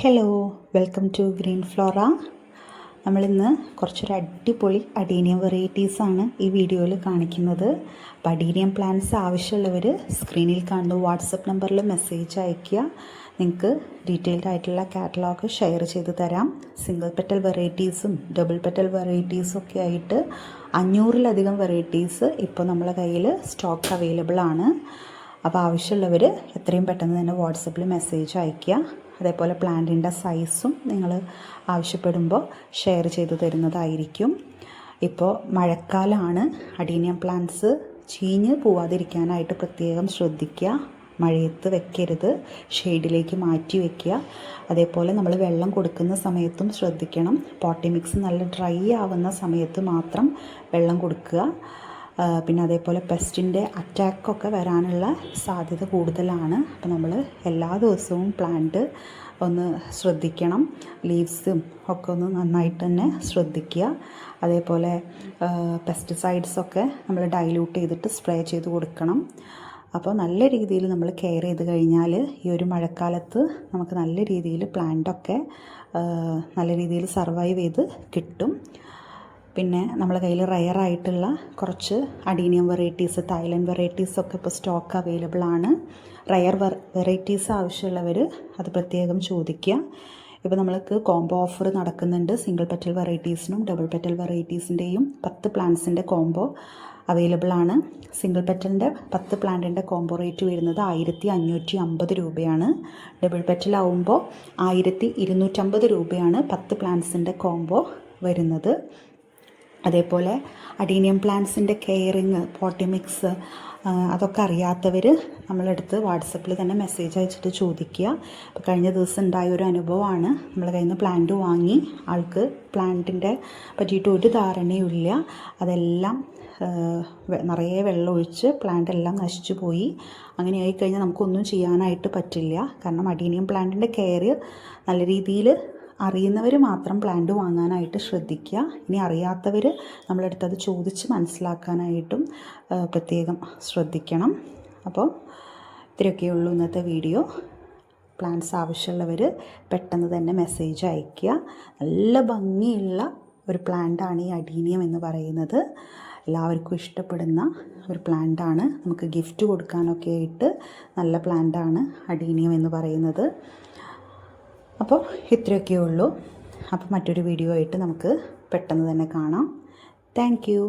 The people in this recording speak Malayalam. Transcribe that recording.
Hello, welcome to Green Flora. നമ്മളിന്ന് കുറച്ചൊരു അടിപൊളി അഡീനിയം വെറൈറ്റീസാണ് ഈ വീഡിയോയിൽ കാണിക്കുന്നത്. അപ്പോൾ അഡീനിയം പ്ലാന്റ്സ് ആവശ്യമുള്ളവർ സ്ക്രീനിൽ കാണുന്ന വാട്സപ്പ് നമ്പറിൽ മെസ്സേജ് അയയ്ക്കുക. നിങ്ങൾക്ക് ഡീറ്റെയിൽഡ് ആയിട്ടുള്ള കാറ്റലോഗ് ഷെയർ ചെയ്ത് തരാം. സിംഗിൾ പെറ്റൽ വെറൈറ്റീസും ഡബിൾ പെറ്റൽ വെറൈറ്റീസും ഒക്കെ ആയിട്ട് 500-ലധികം വെറൈറ്റീസ് ഇപ്പോൾ നമ്മളെ കയ്യിൽ സ്റ്റോക്ക് അവൈലബിൾ ആണ്. അപ്പോൾ ആവശ്യമുള്ളവർ എത്രയും പെട്ടെന്ന് തന്നെ വാട്സപ്പിൽ മെസ്സേജ് അയയ്ക്കുക. അതേപോലെ പ്ലാന്റിൻ്റെ സൈസും നിങ്ങൾ ആവശ്യപ്പെടുമ്പോൾ ഷെയർ ചെയ്തു തരുന്നതായിരിക്കും. ഇപ്പോൾ മഴക്കാലമാണ്. അഡീനിയം പ്ലാന്റ്സ് ചീഞ്ഞ് പോവാതിരിക്കാനായിട്ട് പ്രത്യേകം ശ്രദ്ധിക്കുക. മഴയത്ത് വെക്കരുത്, ഷെയ്ഡിലേക്ക് മാറ്റി വയ്ക്കുക. അതേപോലെ നമ്മൾ വെള്ളം കൊടുക്കുന്ന സമയത്തും ശ്രദ്ധിക്കണം. പോട്ടി മിക്സ് നല്ല ഡ്രൈ ആവുന്ന സമയത്ത് മാത്രം വെള്ളം കൊടുക്കുക. പിന്നെ അതേപോലെ പെസ്റ്റിൻ്റെ അറ്റാക്കൊക്കെ വരാനുള്ള സാധ്യത കൂടുതലാണ്. അപ്പോൾ നമ്മൾ എല്ലാ ദിവസവും പ്ലാന്റ് ഒന്ന് ശ്രദ്ധിക്കണം. ലീവ്സും ഒക്കെ ഒന്ന് നന്നായിട്ട് തന്നെ ശ്രദ്ധിക്കുക. അതേപോലെ പെസ്റ്റിസൈഡ്സൊക്കെ നമ്മൾ ഡൈല്യൂട്ട് ചെയ്തിട്ട് സ്പ്രേ ചെയ്ത് കൊടുക്കണം. അപ്പോൾ നല്ല രീതിയിൽ നമ്മൾ കെയർ ചെയ്ത് കഴിഞ്ഞാൽ ഈ ഒരു മഴക്കാലത്ത് നമുക്ക് നല്ല രീതിയിൽ പ്ലാന്റൊക്കെ നല്ല രീതിയിൽ സർവൈവ് ചെയ്ത് കിട്ടും. പിന്നെ നമ്മളെ കയ്യിൽ റയറായിട്ടുള്ള കുറച്ച് അഡീനിയം വെറൈറ്റീസ്, തായ്ലൻഡ് വെറൈറ്റീസൊക്കെ ഇപ്പോൾ സ്റ്റോക്ക് അവൈലബിൾ ആണ്. റയർ വെറൈറ്റീസ് ആവശ്യമുള്ളവർ അത് പ്രത്യേകം ചോദിക്കുക. ഇപ്പോൾ നമ്മൾക്ക് കോംബോ ഓഫർ നടക്കുന്നുണ്ട്. സിംഗിൾ പെറ്റൽ വെറൈറ്റീസിനും ഡബിൾ പെറ്റൽ വെറൈറ്റീസിൻ്റെയും 10 പ്ലാന്റ്സിൻ്റെ കോംബോ അവൈലബിൾ ആണ്. സിംഗിൾ പെറ്റലിൻ്റെ 10 പ്ലാന്റിൻ്റെ കോംബോ റേറ്റ് വരുന്നത് 1550 രൂപയാണ്. ഡബിൾ പെറ്റലാവുമ്പോൾ 1250 രൂപയാണ് 10 പ്ലാന്റ്സിൻ്റെ കോംബോ വരുന്നത്. അതേപോലെ അഡീനിയം പ്ലാന്റ്സിൻ്റെ കെയറിങ്, പോട്ടി മിക്സ് അതൊക്കെ അറിയാത്തവർ നമ്മളെടുത്ത് വാട്സപ്പിൽ തന്നെ മെസ്സേജ് അയച്ചിട്ട് ചോദിക്കുക. അപ്പോൾ കഴിഞ്ഞ ദിവസം ഉണ്ടായ ഒരു അനുഭവമാണ്. നമ്മളെ കയ്യിൽ നിന്ന് പ്ലാന്റ് വാങ്ങി ആൾക്ക് പ്ലാന്റിൻ്റെ പറ്റിയിട്ട് ഒരു ധാരണയുമില്ല. അതെല്ലാം നിറയെ വെള്ളം ഒഴിച്ച് പ്ലാന്റ് എല്ലാം നശിച്ചു പോയി. അങ്ങനെ ആയിക്കഴിഞ്ഞാൽ നമുക്കൊന്നും ചെയ്യാനായിട്ട് പറ്റില്ല. കാരണം അഡീനിയം പ്ലാന്റിൻ്റെ കെയർ നല്ല രീതിയിൽ അറിയുന്നവർ മാത്രം പ്ലാന്റ് വാങ്ങാനായിട്ട് ശ്രദ്ധിക്കുക. ഇനി അറിയാത്തവർ നമ്മളെടുത്തത് ചോദിച്ച് മനസ്സിലാക്കാനായിട്ടും പ്രത്യേകം ശ്രദ്ധിക്കണം. അപ്പോൾ ഇത്രയൊക്കെയുള്ളൂ ഇന്നത്തെ വീഡിയോ. പ്ലാന്റ്സ് ആവശ്യമുള്ളവർ പെട്ടെന്ന് തന്നെ മെസ്സേജ് അയയ്ക്കുക. നല്ല ഭംഗിയുള്ള ഒരു പ്ലാന്റാണ് ഈ അഡീനിയം എന്ന് പറയുന്നത്. എല്ലാവർക്കും ഇഷ്ടപ്പെടുന്ന ഒരു പ്ലാന്റാണ്. നമുക്ക് ഗിഫ്റ്റ് കൊടുക്കാനൊക്കെ ആയിട്ട് നല്ല പ്ലാന്റാണ് അഡീനിയം എന്ന് പറയുന്നത്. അപ്പോൾ ഇത്രയൊക്കെയേ ഉള്ളൂ. അപ്പോൾ മറ്റൊരു വീഡിയോ ആയിട്ട് നമുക്ക് പെട്ടെന്ന് തന്നെ കാണാം. Thank you.